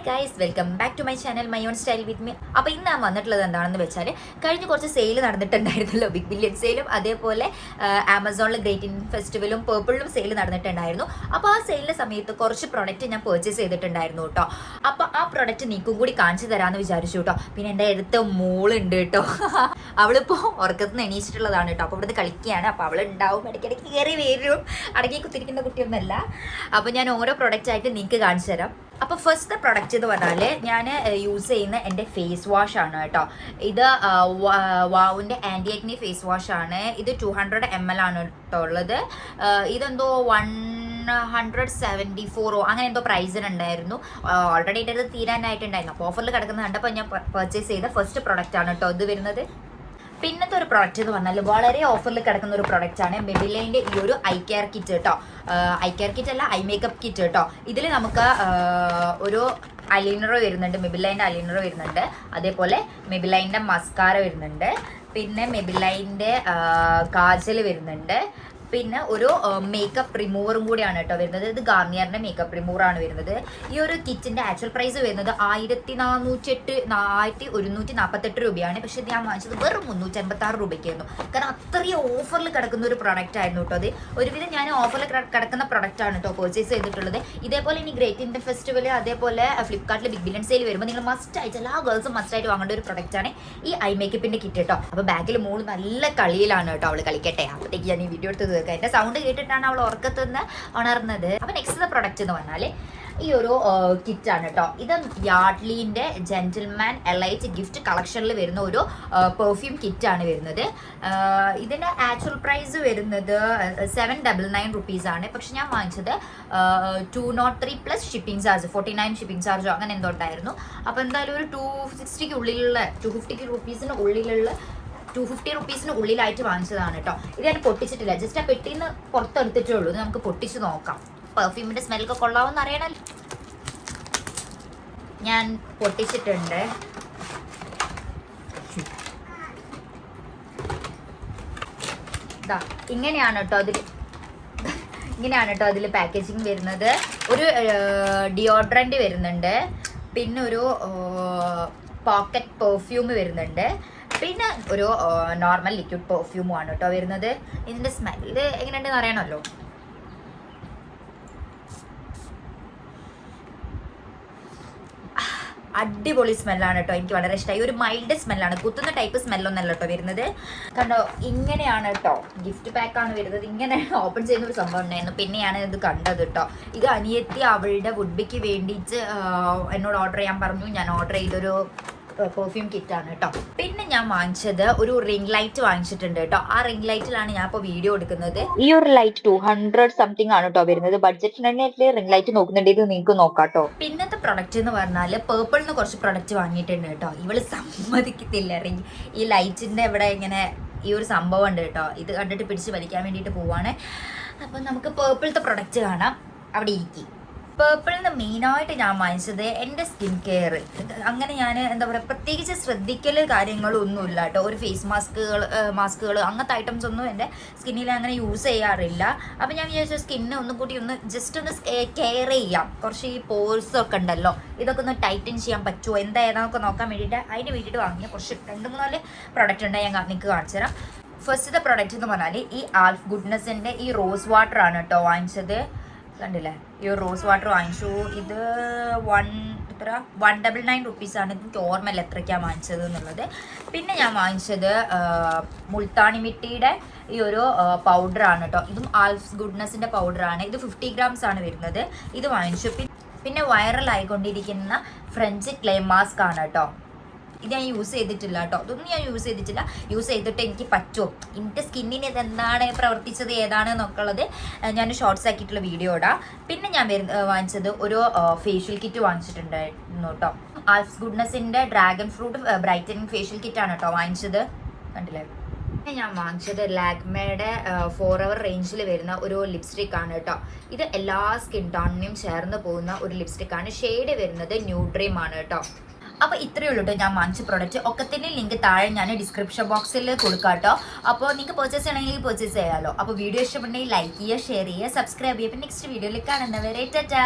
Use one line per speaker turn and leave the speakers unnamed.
Hi guys, welcome back to my channel my own style with me. അപ്പോൾ ഇന്ന് ഞാൻ വന്നിട്ടുള്ളത് എന്താണെന്ന് വെച്ചാൽ, കഴിഞ്ഞ കുറച്ച് സെയിൽ നടന്നിട്ടുണ്ടായിരുന്നല്ലോ, ബിഗ് ബില്യൺ സെയിലും അതേപോലെ ആമസോണിൽ ഗ്രേറ്റ് ഇന്ത്യൻ ഫെസ്റ്റിവലും പേർപ്പിളിലും സെയിൽ നടന്നിട്ടുണ്ടായിരുന്നു. അപ്പോൾ ആ സെയിലിൻ്റെ സമയത്ത് കുറച്ച് പ്രൊഡക്റ്റ് ഞാൻ പർച്ചേസ് ചെയ്തിട്ടുണ്ടായിരുന്നു കേട്ടോ. അപ്പോൾ ആ പ്രൊഡക്റ്റ് നീക്കും കൂടി കാണിച്ചു തരാമെന്ന് വിചാരിച്ചു കേട്ടോ. പിന്നെ എൻ്റെ അടുത്ത് മോളുണ്ട് കേട്ടോ. അവളിപ്പോൾ ഉറക്കത്തിൽ നിന്ന് എണീച്ചിട്ടുള്ളതാണ് കേട്ടോ. അപ്പോൾ ഇവിടുന്ന് കളിക്കുകയാണ്. അപ്പോൾ അവളുണ്ടാവും, ഇടയ്ക്കിടയ്ക്ക് കയറി വരും. അടങ്ങി കുത്തിരിക്കുന്ന കുട്ടിയൊന്നുമല്ല. അപ്പോൾ ഞാൻ ഓരോ പ്രൊഡക്റ്റായിട്ട് നിങ്ങൾക്ക് കാണിച്ചു തരാം. അപ്പോൾ ഫസ്റ്റ് പ്രൊഡക്റ്റ് എന്ന് പറഞ്ഞാൽ ഞാൻ യൂസ് ചെയ്യുന്ന എൻ്റെ ഫേസ് വാഷ് ആണ് കേട്ടോ. ഇത് വാവിൻ്റെ ആൻറ്റി ആക്നി ഫേസ് വാഷ് ആണ്. ഇത് 200 ml ആണ് കേട്ടോ ഉള്ളത്. ഇതെന്തോ 174 അങ്ങനെ എന്തോ പ്രൈസിനുണ്ടായിരുന്നു. ഓൾറെഡി ഇത് തീരാനായിട്ടുണ്ടായിരുന്നു. അപ്പോൾ ഓഫറിൽ കിടക്കുന്നത് കണ്ടപ്പോൾ ഞാൻ പർച്ചേസ് ചെയ്ത ഫസ്റ്റ് പ്രൊഡക്റ്റ് ആണ് കേട്ടോ ഇത് വരുന്നത്. പിന്നത്തെ ഒരു പ്രൊഡക്റ്റ് എന്ന് പറഞ്ഞാൽ വളരെ ഓഫറിൽ കിടക്കുന്ന ഒരു പ്രൊഡക്റ്റ് ആണ് മെബിലൈൻ്റെ ഈ ഒരു ഐ കെയർ കിറ്റ് കേട്ടോ. ഐ കെയർ കിറ്റ് അല്ല, ഐ മേക്കപ്പ് കിറ്റ് കേട്ടോ. ഇതിൽ നമുക്ക് ഒരു അലൈനർ വരുന്നുണ്ട്, മെബിലൈൻ്റെ അലൈനർ വരുന്നുണ്ട്. അതേപോലെ മെബിലൈൻ്റെ മസ്കാര വരുന്നുണ്ട്. പിന്നെ മെബിലൈൻ്റെ കാജൽ വരുന്നുണ്ട്. പിന്നെ ഒരു മേക്കപ്പ് റിമൂവറും കൂടിയാണ് കേട്ടോ വരുന്നത്. ഇത് ഗാർണിയറിൻ്റെ മേക്കപ്പ് റിമൂവറാണ് വരുന്നത്. ഈ ഒരു കിറ്റിൻ്റെ ആക്ച്വൽ പ്രൈസ് വരുന്നത് 1148 രൂപയാണ്. പക്ഷേ ഇത് ഞാൻ വാങ്ങിച്ചത് വെറും 356 രൂപയ്ക്കായിരുന്നു. കാരണം അത്രയും ഓഫറിൽ കിടക്കുന്ന ഒരു പ്രൊഡക്റ്റ് ആയിരുന്നു കേട്ടോ അത്. ഒരുവിധം ഞാൻ ഓഫറിൽ കിടക്കുന്ന പ്രൊഡക്റ്റ് ആണ് കേട്ടോ പർച്ചേസ് ചെയ്തിട്ടുള്ളത്. ഇതേപോലെ ഇനി ഗ്രേറ്റ് ഇന്ത്യൻ ഫെസ്റ്റിവൽ അതേപോലെ ഫ്ലിപ്കാർട്ടിൽ ബിഗ് ബില്യൺ സെയിൽ വരുമ്പോൾ നിങ്ങൾ മസ്റ്റായിട്ട് എല്ലാ ഗേൾസും മസ്റ്റായിട്ട് വാങ്ങേണ്ട ഒരു പ്രൊഡക്റ്റാണ് ഈ ഐ മേക്കപ്പിൻ്റെ കിറ്റ് കേട്ടോ. അപ്പോൾ ബാക്കിൽ മോള് നല്ല കളിയിലാണ് കേട്ടോ. അവൾ കളിക്കട്ടെ, അപ്പോഴത്തേക്ക് ഞാൻ ഈ വീഡിയോ എടുത്ത് എന്റെ സൗണ്ട് കേട്ടിട്ടാണ് അവൾ ഉറക്കത്തുനിന്ന് ഉണർന്നത്. അപ്പൊ നെക്സ്റ്റ് പ്രൊഡക്റ്റ് എന്ന് പറഞ്ഞാൽ ഈ ഒരു കിറ്റാണ് കേട്ടോ. ഇത് യാഡ്ലിന്റെ ജെന്റിൽമാൻ എലൈറ്റ് ഗിഫ്റ്റ് കളക്ഷനിൽ വരുന്ന ഒരു പെർഫ്യൂം കിറ്റാണ് വരുന്നത്. ഇതിന്റെ ആക്ച്വൽ പ്രൈസ് വരുന്നത് 799 റുപ്പീസ് ആണ്. പക്ഷെ ഞാൻ വാങ്ങിച്ചത് 203 പ്ലസ് ഷിപ്പിംഗ് ചാർജ് 49 ഷിപ്പിംഗ് ചാർജോ അങ്ങനെ എന്തോ ഉണ്ടായിരുന്നു. അപ്പൊ എന്തായാലും ഒരു 250 റുപ്പീസിന് ഉള്ളിലായിട്ട് വാങ്ങിച്ചതാണ് കേട്ടോ. ഇത് ഞാൻ പൊട്ടിച്ചിട്ടില്ല, ജസ്റ്റ് ആ പെട്ടിന്ന് പുറത്തെടുത്തിട്ടേ ഉള്ളൂ. ഇത് നമുക്ക് പൊട്ടിച്ച് നോക്കാം. പെർഫ്യൂമിന്റെ സ്മെല്ലൊക്കെ കൊള്ളാവെന്ന് അറിയണല്ലോ. ഞാൻ പൊട്ടിച്ചിട്ടുണ്ട്. ഇങ്ങനെയാണ് കേട്ടോ അതിൽ പാക്കേജിങ് വരുന്നത്. ഒരു ഡിയോഡ്രന്റ് വരുന്നുണ്ട്, പിന്നെ ഒരു പോക്കറ്റ് പെർഫ്യൂം വരുന്നുണ്ട്, പിന്നെ ഒരു നോർമൽ ലിക്വിഡ് പെർഫ്യൂമും ആണ് കേട്ടോ വരുന്നത്. ഇതിൻ്റെ സ്മെല്ല് എങ്ങനെയുണ്ടെന്ന് അറിയണമല്ലോ. അടിപൊളി സ്മെല്ലാണ് കേട്ടോ. എനിക്ക് വളരെ ഇഷ്ടമായി. ഒരു മൈൽഡ് സ്മെല്ലാണ്, കുത്തുന്ന ടൈപ്പ് സ്മെല്ലൊന്നല്ല കേട്ടോ വരുന്നത്. കണ്ടോ, ഇങ്ങനെയാണ് കേട്ടോ. ഗിഫ്റ്റ് പാക്കാണ് വരുന്നത്. ഇങ്ങനെ ഓപ്പൺ ചെയ്യുന്ന ഒരു സംഭവം ഉണ്ടായിരുന്നു. പിന്നെയാണ് ഇത് കണ്ടത് കേട്ടോ. ഇത് അനിയത്തി അവളുടെ വുഡ്ബിക്ക് വേണ്ടിയിട്ട് എന്നോട് ഓർഡർ ചെയ്യാൻ പറഞ്ഞു. ഞാൻ ഓർഡർ ചെയ്തൊരു പെർഫ്യൂം കിറ്റാണ് കേട്ടോ. പിന്നെ ഞാൻ വാങ്ങിച്ചത് ഒരു റിംഗ് ലൈറ്റ് വാങ്ങിച്ചിട്ടുണ്ട് കേട്ടോ. ആ റിംഗ് ലൈറ്റിലാണ് ഞാൻ ഇപ്പോൾ വീഡിയോ എടുക്കുന്നത്. ഈ ഒരു ലൈറ്റ് 200 സംതിങ് ആണ് കേട്ടോ വരുന്നത്. ബഡ്ജറ്റിനായിട്ട് റിംഗ് ലൈറ്റ് നോക്കുന്നുണ്ടെങ്കിൽ നിങ്ങൾക്ക് നോക്കാം കേട്ടോ. പിന്നത്തെ പ്രൊഡക്റ്റ് എന്ന് പറഞ്ഞാൽ പേർപ്പിളിന് കുറച്ച് പ്രൊഡക്റ്റ് വാങ്ങിയിട്ടുണ്ട് കേട്ടോ. ഇവള് സമ്മതിക്കത്തില്ല ഈ ലൈറ്റിന്റെ ഇവിടെ ഇങ്ങനെ ഈ ഒരു സംഭവം ഉണ്ട് കേട്ടോ. ഇത് കണ്ടിട്ട് പിടിച്ച് വലിക്കാൻ വേണ്ടിയിട്ട് പോവാണ്. അപ്പം നമുക്ക് പേർപ്പിളത്തെ പ്രൊഡക്റ്റ് കാണാം. അവിടെ ഇരിക്കും. പേർപ്പിളിൽ നിന്ന് മെയിനായിട്ട് ഞാൻ വാങ്ങിച്ചത് എൻ്റെ സ്കിൻ കെയർ. അങ്ങനെ ഞാൻ എന്താ പറയുക, പ്രത്യേകിച്ച് ശ്രദ്ധിക്കൽ കാര്യങ്ങളൊന്നുമില്ല കേട്ടോ. ഒരു ഫേസ് മാസ്കുകൾ അങ്ങനത്തെ ഐറ്റംസ് ഒന്നും എൻ്റെ സ്കിന്നിൽ അങ്ങനെ യൂസ് ചെയ്യാറില്ല. അപ്പം ഞാൻ വിചാരിച്ചു സ്കിന്നെ ഒന്നും കൂടി ജസ്റ്റ് ഒന്ന് കെയർ ചെയ്യാം. കുറച്ച് ഈ പോഴ്സൊക്കെ ഉണ്ടല്ലോ, ഇതൊക്കെ ഒന്ന് ടൈറ്റൻ ചെയ്യാൻ പറ്റുമോ എന്തായെന്നൊക്കെ നോക്കാൻ വേണ്ടിയിട്ട് അതിന് വേണ്ടിയിട്ട് വാങ്ങിയ കുറച്ച് 2-3 പ്രൊഡക്റ്റ് ഉണ്ട്. ഞാൻ നിങ്ങൾക്ക് കാണിച്ചു തരാം. ഫസ്റ്റത്തെ പ്രൊഡക്റ്റ് എന്ന് പറഞ്ഞാൽ ഈ ആൽഫ് ഗുഡ്നെസ്സിൻ്റെ ഈ റോസ് വാട്ടർ ആണ് കേട്ടോ വാങ്ങിച്ചത്. കണ്ടില്ലേ, ഈ ഒരു റോസ് വാട്ടർ വാങ്ങിച്ചു. ഇത് 199 റുപ്പീസാണ്. എനിക്ക് ഓർമ്മയില്ല എത്രയ്ക്കാണ് വാങ്ങിച്ചത് എന്നുള്ളത്. പിന്നെ ഞാൻ വാങ്ങിച്ചത് മുൾത്താണി മിട്ടിയുടെ ഈ ഒരു പൗഡറാണ് കേട്ടോ. ഇതും ആൽഫ് ഗുഡ്നെസ്സിൻ്റെ പൗഡറാണ്. ഇത് 50 grams ആണ് വരുന്നത്. ഇത് വാങ്ങിച്ചു. പിന്നെ വൈറലായിക്കൊണ്ടിരിക്കുന്ന ഫ്രഞ്ച് ക്ലേ മാസ്ക് ആണ് കേട്ടോ. ഇത് ഞാൻ യൂസ് ചെയ്തിട്ടില്ല കേട്ടോ. ഇതൊന്നും ഞാൻ യൂസ് ചെയ്തിട്ടില്ല. യൂസ് ചെയ്തിട്ട് എനിക്ക് പറ്റുമോ, എൻ്റെ സ്കിന്നിന് ഇതെന്താണ് പ്രവർത്തിച്ചത് ഏതാണെന്നൊക്കെ ഉള്ളത് ഞാൻ ഷോർട്സ് ആക്കിയിട്ടുള്ള വീഡിയോ ഇടാം. പിന്നെ ഞാൻ വാങ്ങിച്ചത് ഒരു ഫേഷ്യൽ കിറ്റ് വാങ്ങിച്ചിട്ടുണ്ടായിരുന്നു കേട്ടോ. ആൽഫ് ഗുഡ്നെസ്സിൻ്റെ ഡ്രാഗൺ ഫ്രൂട്ട് ബ്രൈറ്റനിങ് ഫേഷ്യൽ കിറ്റാണ് കേട്ടോ വാങ്ങിച്ചത്. കണ്ടില്ലേ. പിന്നെ ഞാൻ വാങ്ങിച്ചത് ലാക്മേയുടെ ഫോറെവർ റേഞ്ചിൽ വരുന്ന ഒരു ലിപ്സ്റ്റിക് ആണ് കേട്ടോ. ഇത് എല്ലാ സ്കിൻ ടോണിനും ചേർന്ന് പോകുന്ന ഒരു ലിപ്സ്റ്റിക് ആണ്. ഷെയ്ഡ് വരുന്നത് ന്യൂട്രീം ആണ് കേട്ടോ. അപ്പോൾ ഇത്രയേ ഉള്ളൂ കേട്ടോ ഞാൻ വാങ്ങിച്ച പ്രോഡക്റ്റ്. ഒക്കത്തിൻ്റെ ലിങ്ക് താഴെ ഞാൻ ഡിസ്ക്രിപ്ഷൻ ബോക്സിൽ കൊടുക്കാം കേട്ടോ. അപ്പോൾ നിങ്ങൾക്ക് പർച്ചേസ് ചെയ്യണമെങ്കിൽ പർച്ചേസ് ചെയ്യാമല്ലോ. അപ്പോൾ വീഡിയോ ഇഷ്ടപ്പെട്ടെങ്കിൽ ലൈക്ക് ചെയ്യുക, ഷെയർ ചെയ്യുക, സബ്സ്ക്രൈബ് ചെയ്യുക. അപ്പോൾ നെക്സ്റ്റ് വീഡിയോയിൽ കാണുന്നവരെ ടാറ്റാ.